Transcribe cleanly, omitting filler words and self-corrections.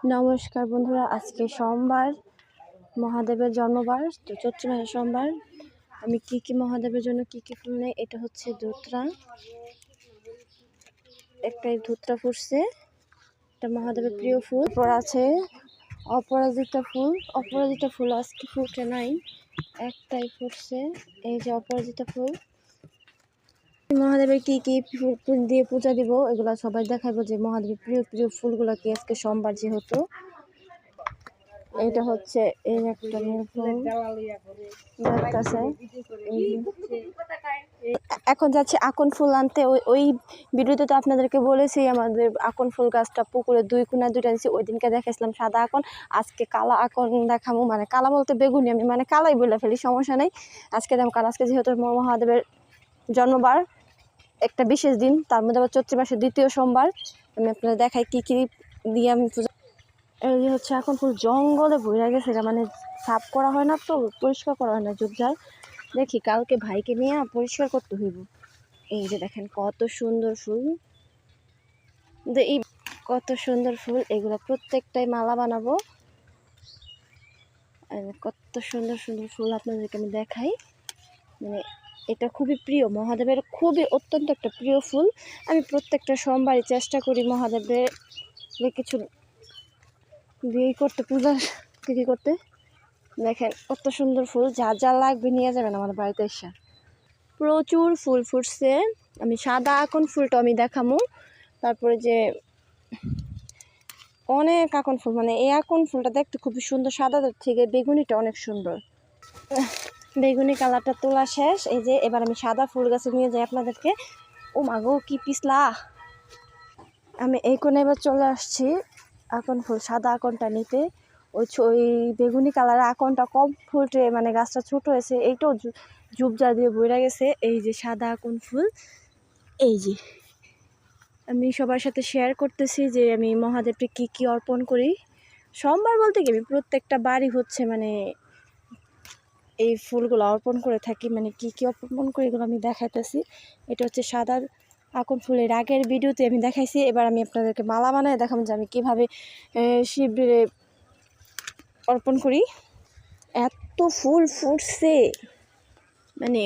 নমস্কার বন্ধুরা, আজকে সোমবার, মহাদেবের জন্মবার। তো চৈত্র মাসের সোমবার আমি কি মহাদেবের জন্য কি ফুল নেই। এটা হচ্ছে ধুতরা, একটাই ধুতরা ফুটছে, এটা মহাদেবের প্রিয় ফুল। তারপর আছে অপরাজিতা ফুল। অপরাজিতা ফুল আজকে ফুটে নাই, একটাই ফুটছে, এই যে অপরাজিতা ফুল। মহাদেবের কি ফুল দিয়ে পূজা দিব এগুলা সবাই দেখাবো, যে মহাদেবের প্রিয় ফুলগুলো কি আজকে সোমবার যেহেতু। এটা হচ্ছে এই একটা এখন যাচ্ছি আকন ফুল আনতে। ওই ভিডিওতে তো আপনাদেরকে বলেছি আমাদের আকন ফুল গাছটা পুকুরে 2 কোনা 2টা দিচ্ছি। ওই দিনকে দেখাইছিলাম সাদা আকন, আজকে কালা আকন দেখাবো। মানে কালা বলতে বেগুনি, আমি মানে কালাই বলে ফেলি, সমস্যা নেই। আজকে দেখো, কারণ আজকে যেহেতু মহাদেবের জন্মবার, একটা বিশেষ দিন, তার মধ্যে আবার চৈত্র মাসের 2য় সোমবার। আমি আপনাদের দেখাই কি দিয়ে আমি পূজা। এই যে হচ্ছে এখন ফুল জঙ্গলে ভরে গেছে, মানে সাফ করা হয় না, তো পরিষ্কার করা হয় না জুবজার। দেখি কালকে ভাইকে নিয়ে পরিষ্কার করতে হইব। এই যে দেখেন কত সুন্দর ফুল, এই কত সুন্দর ফুল, এগুলো প্রত্যেকটাই মালা বানাবো। কত সুন্দর সুন্দর ফুল আপনাদেরকে আমি দেখাই। মানে এটা খুবই প্রিয়, মহাদেবের খুবই অত্যন্ত একটা প্রিয় ফুল। আমি প্রত্যেকটা সোমবারই চেষ্টা করি মহাদেবের কিছু দিয়ে করতে, পূজা কি করতে। দেখেন কত সুন্দর ফুল, যা লাগবে নিয়ে যাবেন আমার বাড়িতে এসে। প্রচুর ফুল ফুটছে। আমি সাদা আকন ফুলটা আমি দেখামু। তারপরে যে অনেক আকন ফুল, মানে এই আকন ফুলটা দেখতে খুবই সুন্দর, সাদাদের থেকে বেগুনিটা অনেক সুন্দর। বেগুনি কালারটা তোলা শেষ। এই যে এবার আমি সাদা ফুল গাছে নিয়ে যাই আপনাদেরকে। ও মাগো কি পিছলা! আমি এই কোণে এবার চলে আসছি আকন ফুল, সাদা আকনটা নিতে। ওই বেগুনি কালারের আকনটা কম ফুটে, মানে গাছটা ছোট হয়েছে, এইটাও ঝুপঝা দিয়ে বইরা গেছে। এই যে সাদা আকন ফুল, এই যে আমি সবার সাথে শেয়ার করতেছি যে আমি মহাদেবকে কি অর্পণ করি। সোমবার বলতে কি আমি প্রত্যেকটা বাড়ি হচ্ছে মানে এই ফুলগুলো অর্পণ করে থাকি। মানে কি অর্পণ করি এগুলো আমি দেখাইতেছি। এটা হচ্ছে সাদা আকন ফুলের আগের ভিডিওতে আমি দেখাইছি। এবার আমি আপনাদেরকে মালা বানায় দেখাবো যে আমি কীভাবে শিবরে অর্পণ করি। এত ফুল ফুটছে, মানে